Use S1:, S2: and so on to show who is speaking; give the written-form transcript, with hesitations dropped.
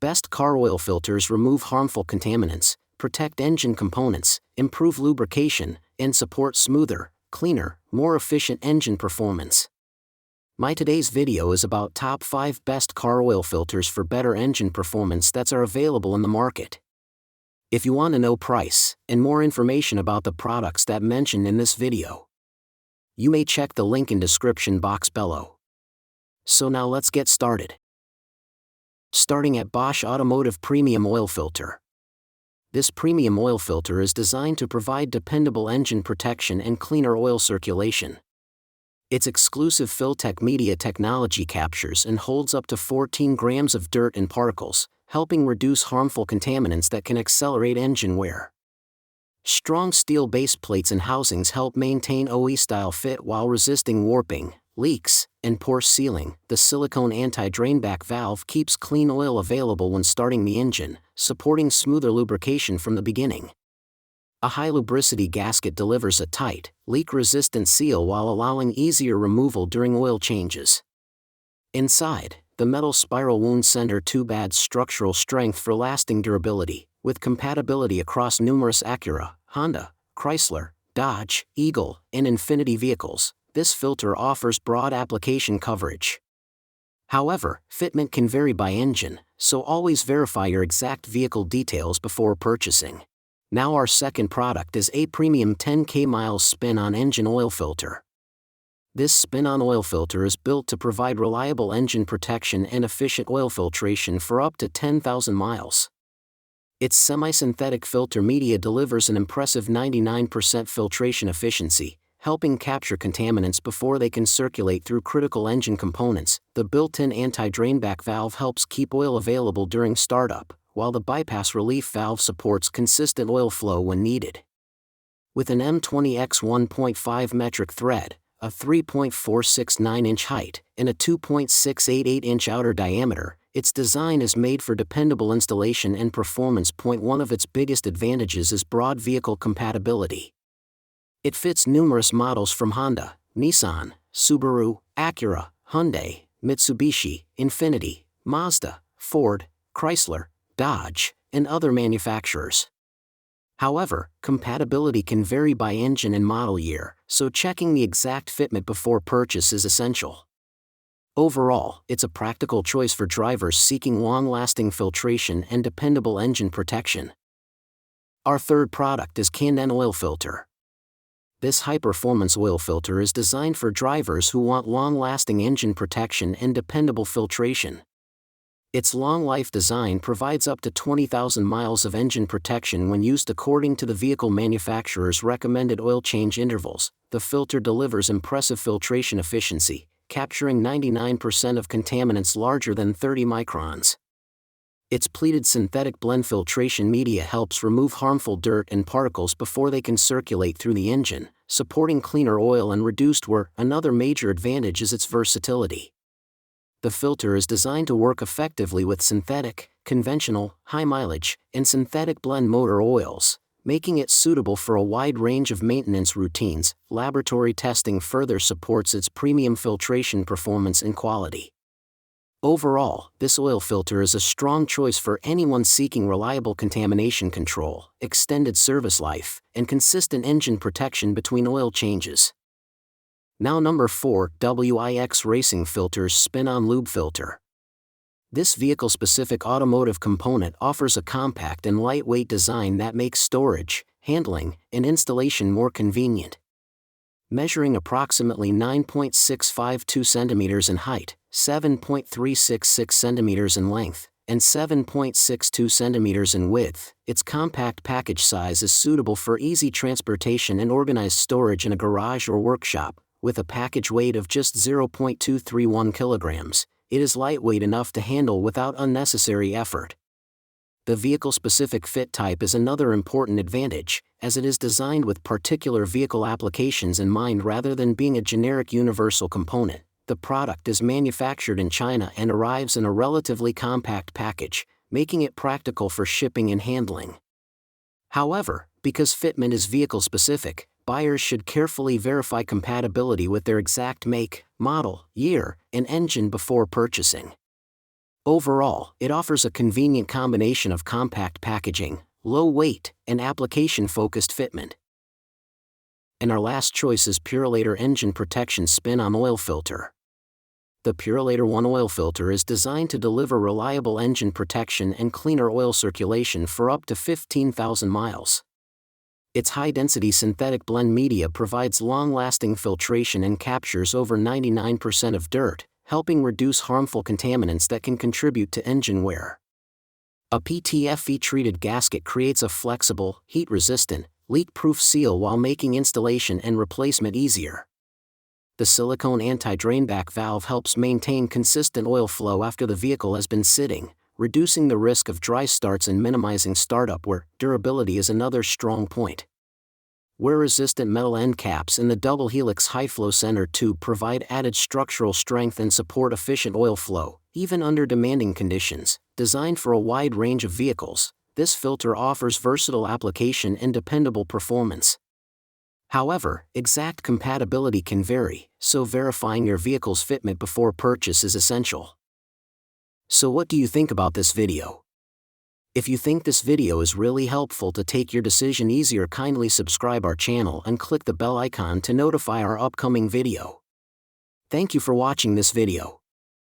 S1: Best car oil filters remove harmful contaminants, protect engine components, improve lubrication, and support smoother, cleaner, more efficient engine performance. My today's video is about top 5 best car oil filters for better engine performance that are available in the market. If you want to know price and more information about the products that mentioned in this video, you may check the link in description box below. So now let's get started. Starting at Bosch Automotive Premium Oil Filter. This premium oil filter is designed to provide dependable engine protection and cleaner oil circulation. Its exclusive Filtech media technology captures and holds up to 14 grams of dirt and particles, helping reduce harmful contaminants that can accelerate engine wear. Strong steel base plates and housings help maintain OE-style fit while resisting warping, leaks, and poor sealing. The silicone anti-drainback valve keeps clean oil available when starting the engine, supporting smoother lubrication from the beginning. A high lubricity gasket delivers a tight, leak-resistant seal while allowing easier removal during oil changes. Inside, the metal spiral wound center tube adds structural strength for lasting durability, with compatibility across numerous Acura, Honda, Chrysler, Dodge, Eagle, and Infiniti vehicles. This filter offers broad application coverage. However, fitment can vary by engine, so always verify your exact vehicle details before purchasing. Now our second product is a premium 10K miles spin-on engine oil filter. This spin-on oil filter is built to provide reliable engine protection and efficient oil filtration for up to 10,000 miles. Its semi-synthetic filter media delivers an impressive 99% filtration efficiency, helping capture contaminants before they can circulate through critical engine components. The built-in anti-drainback valve helps keep oil available during startup, while the bypass relief valve supports consistent oil flow when needed. With an M20x 1.5 metric thread, a 3.469-inch height, and a 2.688-inch outer diameter, its design is made for dependable installation and performance. One of its biggest advantages is broad vehicle compatibility. It fits numerous models from Honda, Nissan, Subaru, Acura, Hyundai, Mitsubishi, Infiniti, Mazda, Ford, Chrysler, Dodge, and other manufacturers. However, compatibility can vary by engine and model year, so checking the exact fitment before purchase is essential. Overall, it's a practical choice for drivers seeking long-lasting filtration and dependable engine protection. Our third product is Canden Oil Filter. This high-performance oil filter is designed for drivers who want long-lasting engine protection and dependable filtration. Its long-life design provides up to 20,000 miles of engine protection when used according to the vehicle manufacturer's recommended oil change intervals. The filter delivers impressive filtration efficiency, capturing 99% of contaminants larger than 30 microns. Its pleated synthetic blend filtration media helps remove harmful dirt and particles before they can circulate through the engine, supporting cleaner oil and reduced wear. Another major advantage is its versatility. The filter is designed to work effectively with synthetic, conventional, high-mileage, and synthetic blend motor oils, making it suitable for a wide range of maintenance routines. Laboratory testing further supports its premium filtration performance and quality. Overall, this oil filter is a strong choice for anyone seeking reliable contamination control, extended service life, and consistent engine protection between oil changes. Now number 4, WIX Racing Filters Spin-On Lube Filter. This vehicle-specific automotive component offers a compact and lightweight design that makes storage, handling, and installation more convenient. Measuring approximately 9.652 centimeters in height, 7.366 centimeters in length, and 7.62 centimeters in width, its compact package size is suitable for easy transportation and organized storage in a garage or workshop. With a package weight of just 0.231 kilograms, it is lightweight enough to handle without unnecessary effort. The vehicle-specific fit type is another important advantage, as it is designed with particular vehicle applications in mind rather than being a generic universal component. The product is manufactured in China and arrives in a relatively compact package, making it practical for shipping and handling. However, because fitment is vehicle-specific, buyers should carefully verify compatibility with their exact make, model, year, and engine before purchasing. Overall, it offers a convenient combination of compact packaging, low weight, and application-focused fitment. And our last choice is Purolator Engine Protection Spin-On Oil Filter. The Purolator 1 oil filter is designed to deliver reliable engine protection and cleaner oil circulation for up to 15,000 miles. Its high-density synthetic blend media provides long-lasting filtration and captures over 99% of dirt, helping reduce harmful contaminants that can contribute to engine wear. A PTFE-treated gasket creates a flexible, heat-resistant, leak-proof seal while making installation and replacement easier. The silicone anti-drainback valve helps maintain consistent oil flow after the vehicle has been sitting, reducing the risk of dry starts and minimizing startup wear. Durability is another strong point. Wear-resistant metal end caps in the double helix high-flow center tube provide added structural strength and support efficient oil flow, even under demanding conditions. Designed for a wide range of vehicles, this filter offers versatile application and dependable performance. However, exact compatibility can vary, so verifying your vehicle's fitment before purchase is essential. So what do you think about this video? If you think this video is really helpful to take your decision easier, kindly subscribe our channel and click the bell icon to notify our upcoming video. Thank you for watching this video.